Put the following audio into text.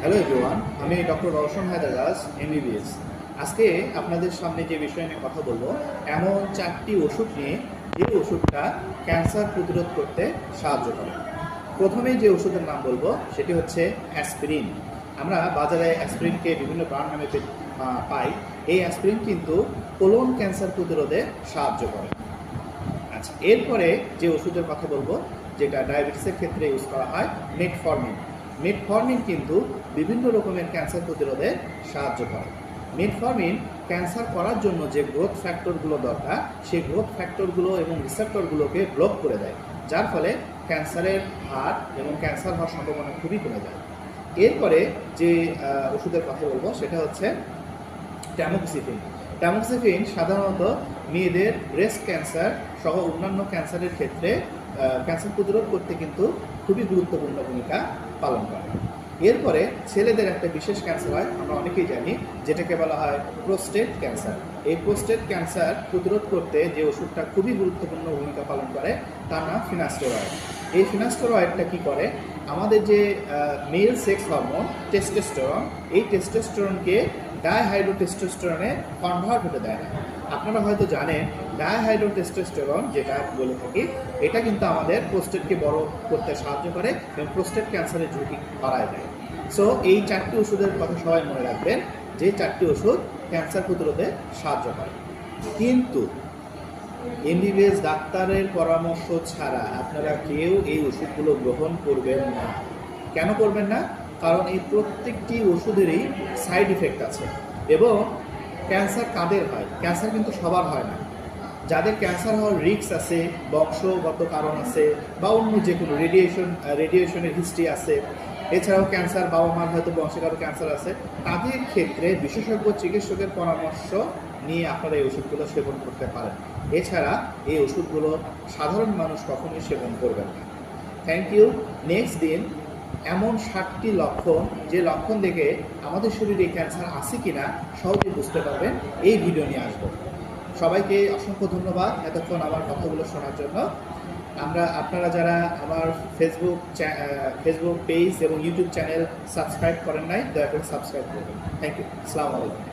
Hello everyone, আমি doctor Rowshan Haider Das, MBBS. আজকে আপনাদের সামনে যে বিষয় নিয়ে কথা বলবো, এমন 4টি ওষুধ নিয়ে যে ওষুধটা ক্যান্সার প্রতিরোধ করতে সাহায্য করে। প্রথমেই যে ওষুধের নাম বলবো সেটি হচ্ছে অ্যাসপিরিন। আমরা বাজারে অ্যাসপিরিনকে বিভিন্ন ব্র্যান্ড নামে পাই। এই অ্যাসপিরিন কিন্তু কোলন ক্যান্সার প্রতিরোধে সাহায্য করে। আচ্ছা, এরপরে যে ওষুধের কথা বলবো, যেটা ডায়াবেটিসের ক্ষেত্রে ইউজ করা হয়, মেটফর্মিন। মেটফর্মিন কিন্তু বিভিন্ন রকমের ক্যান্সার প্রতিরোধে সাহায্য করে। মেটফর্মিন ক্যান্সার করার জন্য যে গ্রোথ ফ্যাক্টরগুলো দরকার, সেই গ্রোথ ফ্যাক্টরগুলো এবং রিসেপ্টরগুলোকে ব্লক করে দেয়, যার ফলে ক্যান্সারের হার এবং ক্যান্সার হওয়ার সম্ভাবনা খুবই কমে যায়। এরপরে যে ওষুধের কথা বলবো সেটা হচ্ছে ট্যামোক্সিফিন। ট্যামোক্সিফিন সাধারণত মেয়েদের ব্রেস্ট ক্যান্সার সহ অন্যান্য ক্যান্সারের ক্ষেত্রে ক্যান্সার প্রতিরোধ করতে কিন্তু খুবই গুরুত্বপূর্ণ ভূমিকা পালন করে। এরপরে ছেলেদের একটা বিশেষ ক্যান্সার হয়, আমরা অনেকেই জানি, যেটাকে বলা হয় প্রোস্টেট ক্যান্সার। এই প্রোস্টেট ক্যান্সার প্রতিরোধ করতে যে ওষুধটা খুবই গুরুত্বপূর্ণ ভূমিকা পালন করে তার নাম ফিনাস্টেরয়েড। এই ফিনাস্টেরয়েডটা কী করে, আমাদের যে মেল সেক্স হরমোন টেস্টোস্টেরন, এই টেস্টোস্টেরনকে ডাইহাইড্রোটেস্টোস্টেরনে কনভার্ট হতে দেয় না। আপনারা হয়তো জানেন ডাইহাইড্রোটেস্টোস্টেরন যেটা বলে থাকি, এটা কিন্তু আমাদের প্রোস্টেটকে বড় করতে সাহায্য করে এবং প্রোস্টেট ক্যান্সারের ঝুঁকি বাড়ায় দেয়। সো এই 4টি ওষুধের কথা সবাই মনে রাখবেন, যে 4টি ওষুধ ক্যান্সার প্রতিরোধে সাহায্য করে। কিন্তু এমবিবিএস ডাক্তারের পরামর্শ ছাড়া আপনারা কেউ এই ওষুধগুলো গ্রহণ করবেন না। কেন করবেন না? কারণ এই প্রত্যেকটি ওষুধেরই সাইড ইফেক্ট আছে। এবং ক্যান্সার কাদের হয়? ক্যান্সার কিন্তু সবার হয় না। যাদের ক্যান্সার হওয়ার রিস্ক আছে, বংশগত কারণ আছে, বা অন্য যে কোনো রেডিয়েশনের হিস্ট্রি আছে, এছাড়াও ক্যান্সার বাবা মার হয়তো বংশগত ক্যান্সার আছে, তাদের ক্ষেত্রে বিশেষজ্ঞ চিকিৎসকের পরামর্শ নিয়ে আপনারা এই ওষুধগুলো সেবন করতে পারেন। এছাড়া এই ওষুধগুলো সাধারণ মানুষ কখনোই সেবন করবেন না। Thank you. নেক্সট দিন এমন 7টি লক্ষণ, যে লক্ষণ দেখে আমাদের শরীরে ক্যান্সার আছে কিনা সহজে বুঝতে পারবেন, এই ভিডিও নিয়ে আসবো। সবাইকে অসংখ্য ধন্যবাদ এতক্ষণ আমার কথাগুলো শোনার জন্য। আপনারা যারা আমার ফেসবুক পেজ এবং ইউটিউব চ্যানেল সাবস্ক্রাইব করেন নাই, দয়া করে সাবস্ক্রাইব করবেন। Thank you. আসসালামু আলাইকুম।